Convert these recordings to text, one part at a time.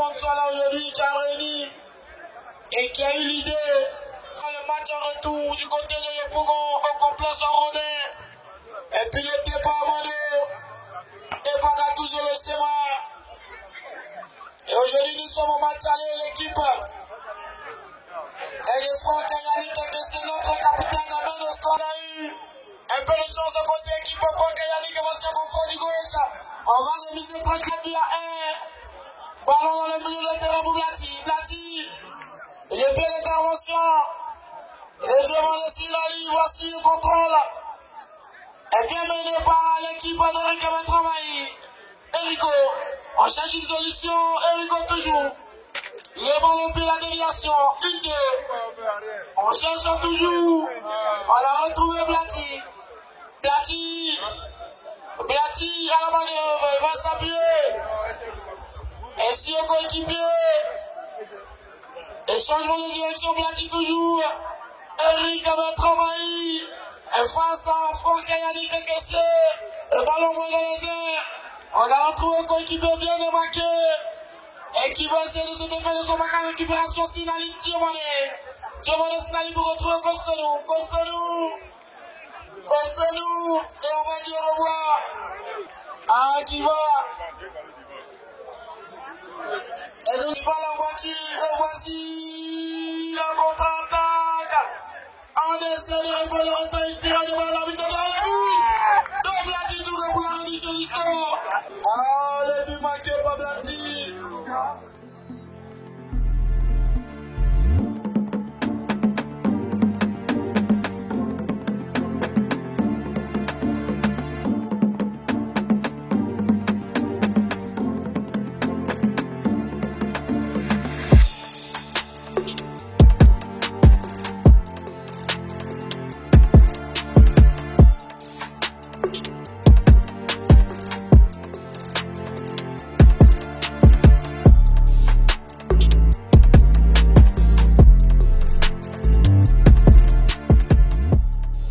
monde soit là aujourd'hui, qui a réuni et qui a eu l'idée. Le match en retour du côté de Yopougon au complexe Rondais. Et puis le départ Mando et Pagatouzo le Sema. Et aujourd'hui nous sommes au match aller l'équipe. Et les Franck Yannick c'est notre capitaine amène au score. On a eu un peu de chance au côté équipe Franck Yannick va se confondre du gauche. On va réviser très clair de la haie. Ballon dans le milieu de terrain pour Blati. Blati. Il est bien l'intervention. Le diamant de Silali, voici le contrôle. Et bien mené par l'équipe d'Eric Travail. Erico, on cherche une solution. Erico toujours. Le ballon puis la déviation. 1-2. On cherche toujours. On a retrouvé Blati. Blati. Blati à la manœuvre. Il va s'appuyer. Et si le coéquipier. Et changement de direction. Blati toujours. Eric Travail. Et face à Franck Yannick Kessé. Le ballon voit dans les airs. On a retrouvé un coéquipier bien démarqué. Et qui va essayer de se défendre de son manque à récupération. Sinali Diomane. Diomane Sinali pour retrouver Kossenou. Kossenou. Et on va dire au revoir. Ah, qui va. Et nous pas la voiture. Et voici la contre-attaque. On essaie de refaire le retard. Il tire de balle à but de Blati. De Blati Touré pour la réduction du score. Ah, le but manqué par Blati.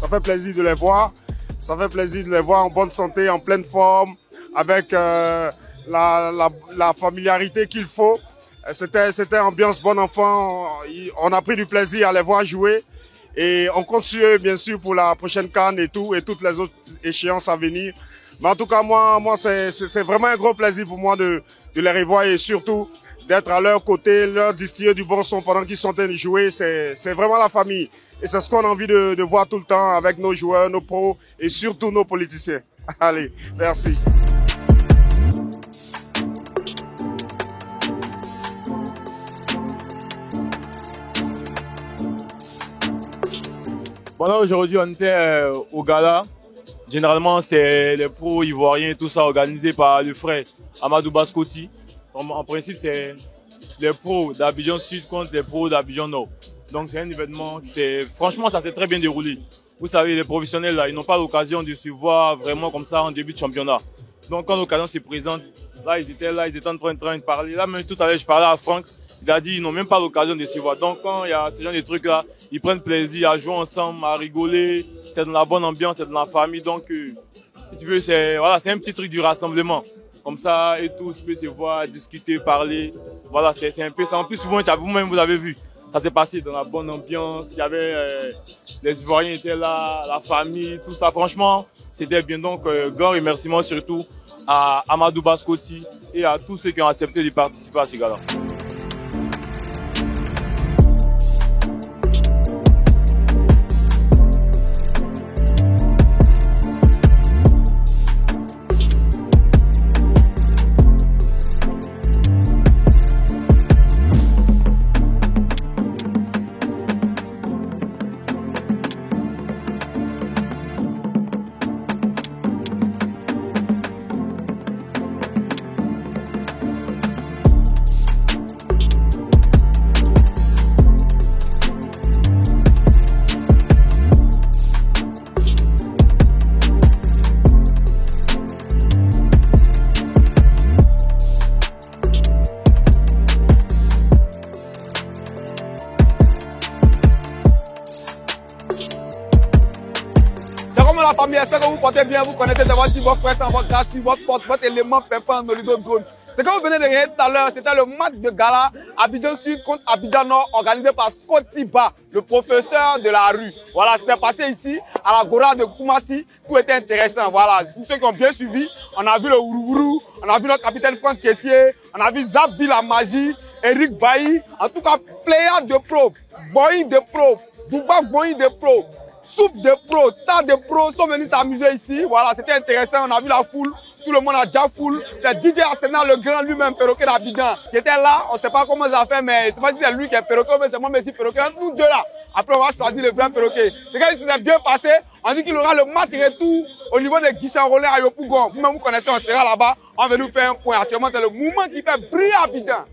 Ça fait plaisir de les voir. Ça fait plaisir de les voir en bonne santé, en pleine forme, avec la familiarité qu'il faut. C'était ambiance bon enfant. On a pris du plaisir à les voir jouer. Et on compte sur eux, bien sûr, pour la prochaine CAN et toutes les autres échéances à venir. Mais en tout cas, moi c'est vraiment un gros plaisir pour moi de les revoir et surtout d'être à leur côté, leur distiller du bon son pendant qu'ils sont en train de jouer. C'est vraiment la famille. Et c'est ce qu'on a envie de voir tout le temps avec nos joueurs, nos pros et surtout nos politiciens. Allez, merci. Voilà, aujourd'hui on était au gala. Généralement c'est les pros ivoiriens et tout ça organisé par le frère Amadou Baskoti. En principe c'est les pros d'Abidjan Sud contre les pros d'Abidjan Nord. Donc c'est un événement qui franchement ça s'est très bien déroulé. Vous savez, les professionnels là, ils n'ont pas l'occasion de se voir vraiment comme ça en début de championnat. Donc quand l'occasion se présente, là ils étaient en train de parler. Là même tout à l'heure je parlais à Franck, il a dit ils n'ont même pas l'occasion de se voir. Donc quand il y a ce genre de trucs là, ils prennent plaisir à jouer ensemble, à rigoler. C'est de la bonne ambiance, c'est de la famille. Donc si tu veux, c'est un petit truc du rassemblement. Comme ça et tous peuvent se voir, discuter, parler. Voilà, c'est un peu ça. En plus souvent vous-même vous avez vu. Ça s'est passé dans la bonne ambiance, il y avait les Ivoiriens étaient là, la famille, tout ça. Franchement, c'était bien. Donc, grand remerciement surtout à Amadou Baskoti et à tous ceux qui ont accepté de participer à ce gala. famille, j'espère que vous portez bien, vous connaissez d'avoir dit votre frère, votre grâce, votre porte, votre élément pépin dans le drone. Ce que vous venez de regarder tout à l'heure, c'était le match de gala Abidjan Sud contre Abidjan Nord organisé par Scotty-Ba, le professeur de la rue. Voilà, c'est passé ici à la Gora de Koumassi, tout était intéressant. Voilà, ceux qui ont bien suivi, on a vu le Ourourou, on a vu notre capitaine Franck Kessier, on a vu Zabi la magie, Eric Bailly, en tout cas, pléiade de pro, Boeing de pro, Bouba Boeing de pro, Soupe de pro, tas de pros sont venus s'amuser ici. Voilà, c'était intéressant, on a vu la foule. Tout le monde a déjà foule. C'est DJ Arsenal le grand lui-même, perroquet d'Abidjan, qui était là. On ne sait pas comment ça fait, mais je ne sais pas si c'est lui qui est perroquet, mais c'est moi, mais si perroquet. Nous deux là. Après, on va choisir le vrai perroquet. C'est quand il s'est bien passé. On dit qu'il aura le match retour au niveau des guichets enrôlés à Yopougon. Vous-même, vous connaissez, on sera là-bas. On va nous faire un point. Actuellement, c'est le mouvement qui fait briller Abidjan.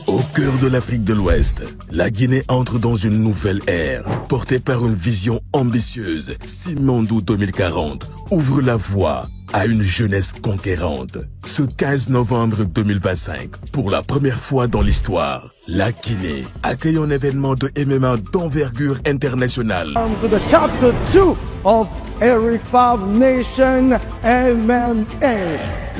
Au cœur de l'Afrique de l'Ouest, la Guinée entre dans une nouvelle ère, portée par une vision ambitieuse. Simandou 2040 ouvre la voie à une jeunesse conquérante. Ce 15 novembre 2025, pour la première fois dans l'histoire, la Guinée accueille un événement de MMA d'envergure internationale. To the chapter 2 of Eric Favre Nation MMA.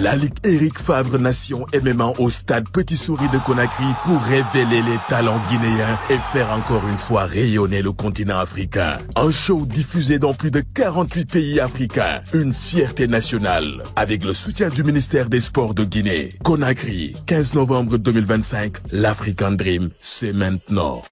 La Ligue Eric Favre Nation MMA au stade Petit Souris de Conakry pour révéler les talents guinéens et faire encore une fois rayonner le continent africain. Un show diffusé dans plus de 48 pays africains. Une fierté nationale avec le soutien du ministère des Sports de Guinée. Conakry, 15 novembre 2025, l'African Dream, c'est maintenant.